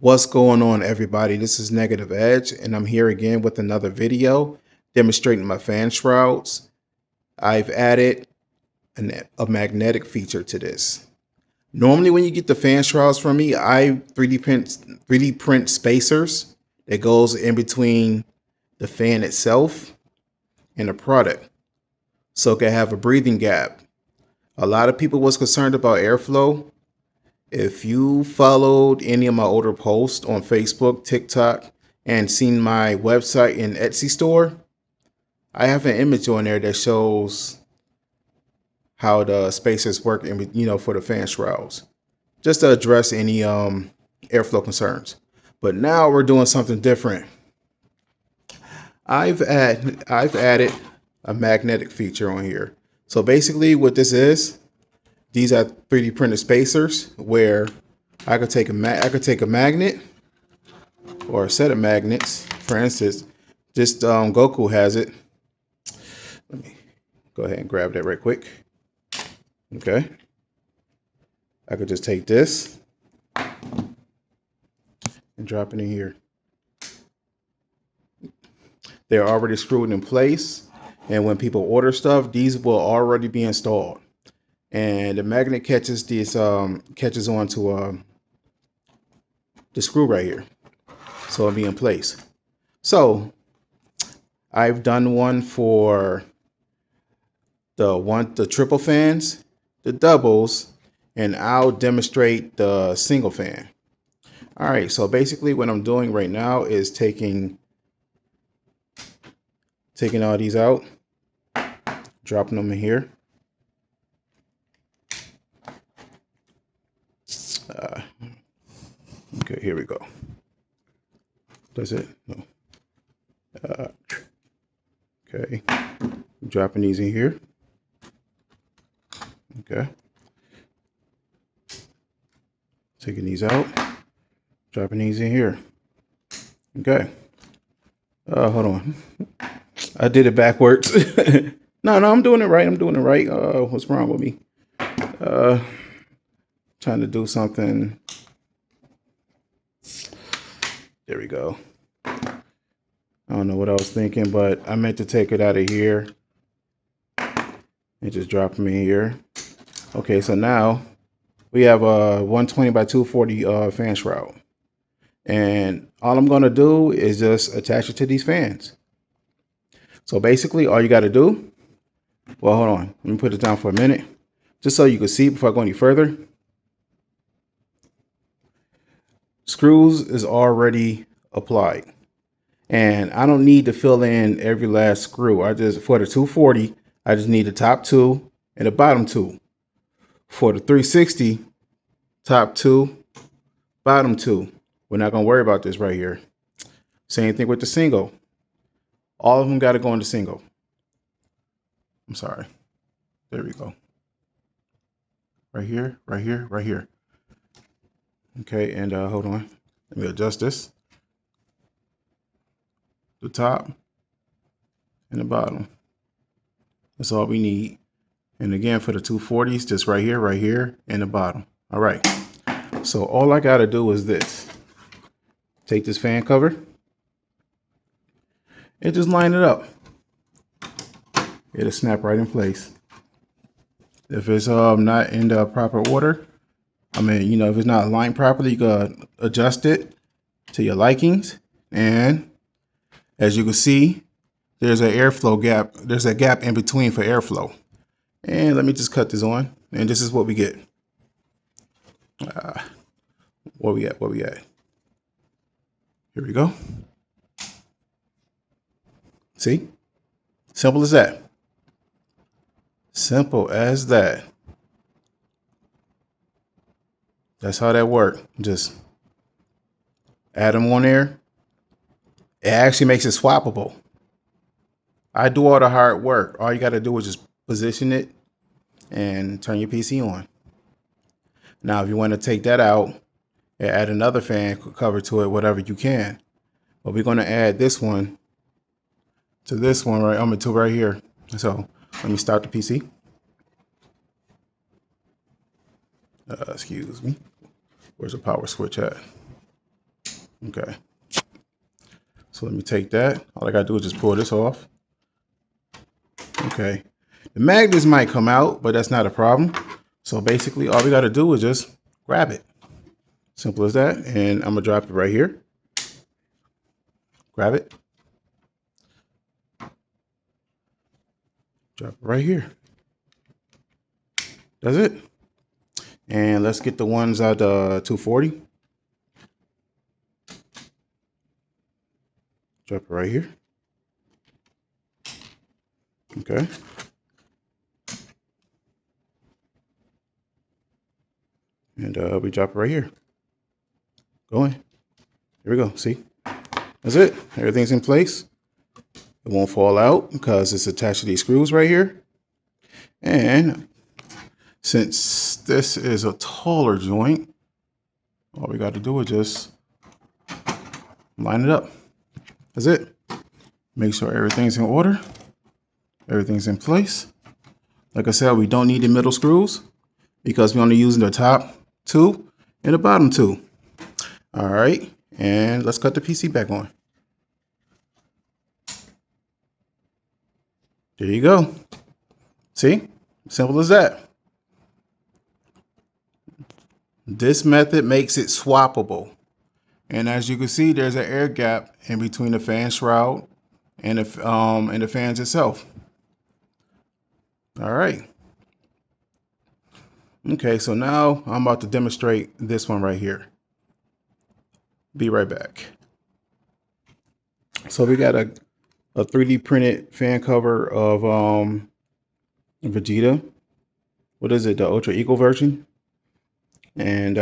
What's going on, everybody? This is Negative Edge, and I'm here again with another video demonstrating my fan shrouds. I've added a magnetic feature to this. Normally, when you get the fan shrouds from me, I 3D print spacers that goes in between the fan itself and the product, so it can have a breathing gap. A lot of people was concerned about airflow. If you followed any of my older posts on Facebook, TikTok, and seen my website and Etsy store, I have an image on there that shows how the spacers work for the fan shrouds, just to address any airflow concerns. But now we're doing something different. I've added a magnetic feature on here. So basically what this is, these are 3D printed spacers where I could take a magnet or a set of magnets. For instance, just Goku has it. Let me go ahead and grab that right quick. Okay. I could just take this and drop it in here. They're already screwed in place, and when people order stuff, these will already be installed. And the magnet catches catches onto the screw right here, so it'll be in place. So I've done one for the triple fans, the doubles, and I'll demonstrate the single fan. All right, so basically what I'm doing right now is taking all these out, dropping them in here. Okay, here we go. That's it? No. Okay, dropping these in here. Okay. Taking these out, dropping these in here. Okay. Hold on. I did it backwards. No, I'm doing it right. What's wrong with me? Trying to do something. There we go. I don't know what I was thinking, but I meant to take it out of here and just drop them in here. Okay, so now we have a 120 by 240 fan shroud. And all I'm going to do is just attach it to these fans. So basically all you got to do, well, hold on. Let me put it down for a minute, just so you can see before I go any further. Screws is already applied, and I don't need to fill in every last screw. For the 240, I just need the top two and the bottom two. For the 360, top two, bottom two. We're not going to worry about this right here. Same thing with the single. All of them got to go into single. I'm sorry. There we go. Right here, right here, right here. Okay, and hold on. Let me adjust this. The top and the bottom. That's all we need. And again, for the 240s, just right here, and the bottom. All right. So all I got to do is this. Take this fan cover and just line it up. It'll snap right in place. If it's not in the proper order, if it's not aligned properly, you can adjust it to your likings. And as you can see, there's an airflow gap. There's a gap in between for airflow. And let me just cut this on. And this is what we get. Where we at? Here we go. See? Simple as that. Simple as that. That's how that works. Just add them on there. It actually makes it swappable. I do all the hard work. All you got to do is just position it and turn your PC on. Now, if you want to take that out and add another fan cover to it, whatever you can. But we're going to add this one to this one to right here. So let me start the PC. Excuse me. Where's the power switch at? Okay. So let me take that. All I gotta do is just pull this off. Okay. The magnets might come out, but that's not a problem. So basically all we gotta do is just grab it. Simple as that. And I'm gonna drop it right here. Grab it. Drop it right here. That's it. And let's get the ones at 240. Drop it right here. Okay. And we drop it right here. Going. Here we go. See? That's it. Everything's in place. It won't fall out because it's attached to these screws right here. And since this is a taller joint, all we got to do is just line it up. That's it. Make sure everything's in order. Everything's in place. Like I said, we don't need the middle screws because we're only using the top two and the bottom two. All right. And let's cut the PC back on. There you go. See? Simple as that. This method makes it swappable. And as you can see, there's an air gap in between the fan shroud and the fans itself. All right. Okay, so now I'm about to demonstrate this one right here. Be right back. So we got a 3D printed fan cover of Vegeta. What is it? The Ultra Eco version. And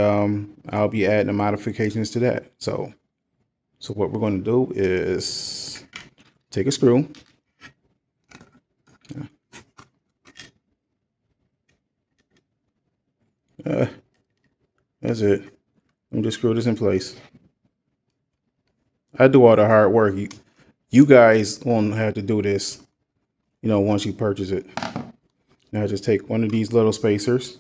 I'll be adding the modifications to that. So what we're going to do is take a screw. That's it. Let me just screw this in place. I do all the hard work. You guys won't have to do this, once you purchase it. Now just take one of these little spacers.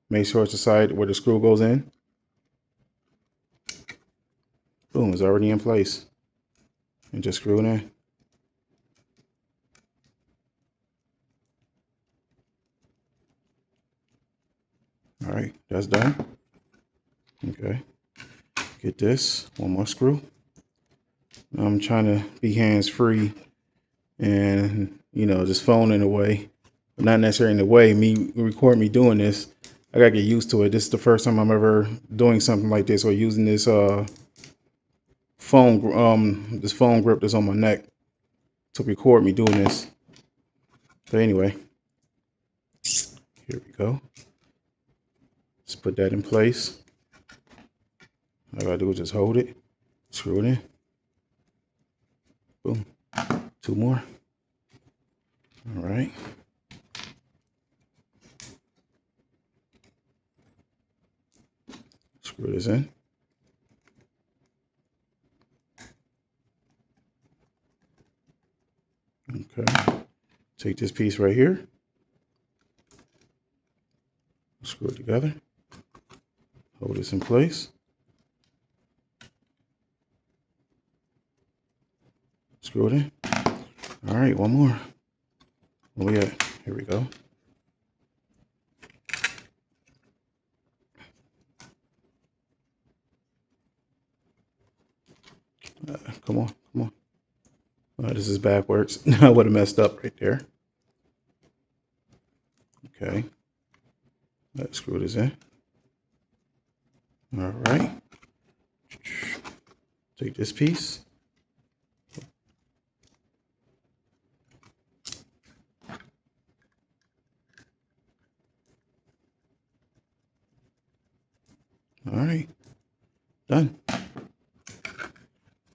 Make sure it's the side where the screw goes in. Boom, it's already in place. And just screw it in. All right, that's done. Okay, get this, one more screw. I'm trying to be hands-free and, just phone in a way, but not necessarily in the way. Record me doing this. I gotta get used to it. This is the first time I'm ever doing something like this or using this phone grip that's on my neck to record me doing this. But anyway, here we go. Let's put that in place. All I gotta do is just hold it, screw it in. Boom. Two more. All right. Screw this in. Okay. Take this piece right here. Screw it together. Hold this in place. Screw it in. All right, one more. Where we at? Here we go. Come on, come on. This is backwards. I would have messed up right there. Okay. Let's screw this in. All right. Take this piece. All right. Done.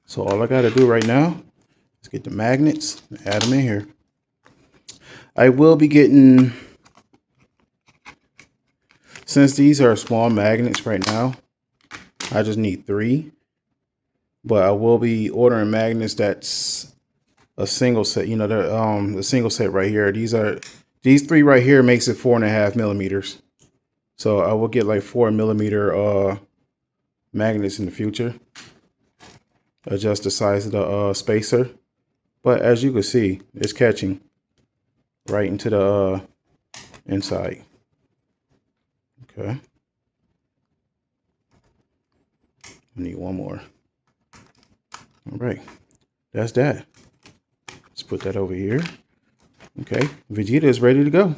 So all I got to do right now is get the magnets and add them in here. I will be getting, since these are small magnets right now, I just need 3. But I will be ordering magnets that's a single set. The single set right here. These 3 right here makes it 4.5 millimeters. So I will get like 4 millimeter magnets in the future. Adjust the size of the spacer. But as you can see, it's catching right into the inside. Okay. I need one more. All right. That's that. Let's put that over here. Okay. Vegeta is ready to go.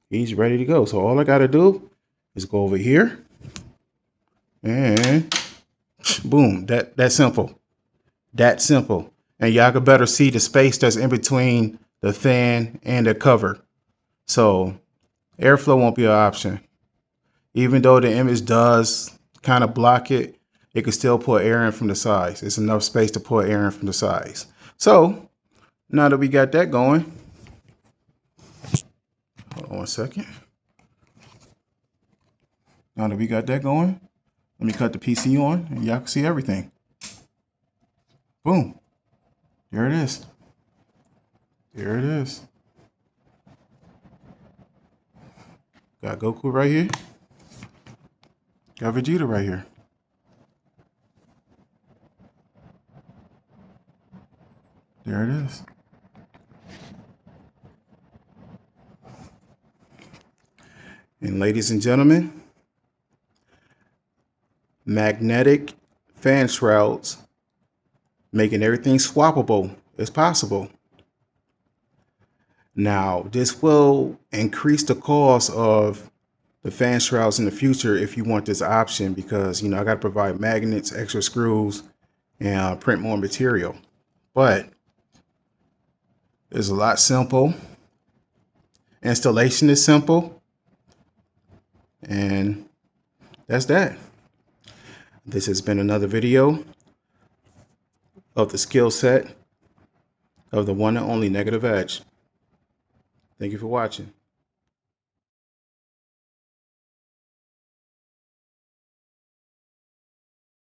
He's ready to go. So all I got to do is go over here and boom. That's simple. That simple. And y'all could better see the space that's in between the fan and the cover. So airflow won't be an option. Even though the image does kind of block it, it can still pull air in from the sides. It's enough space to pull air in from the sides. So now that we got that going, hold on 1 second. Now that we got that going, let me cut the PC on and y'all can see everything. Boom. There it is. There it is. Got Goku right here. Got Vegeta right here. There it is. And ladies and gentlemen, magnetic fan shrouds, making everything swappable is possible. Now, this will increase the cost of the fan shrouds in the future if you want this option, because, I got to provide magnets, extra screws, and print more material. But it's a lot simple. Installation is simple. And that's that. This has been another video of the skill set of the one and only Negative Edge. Thank you for watching.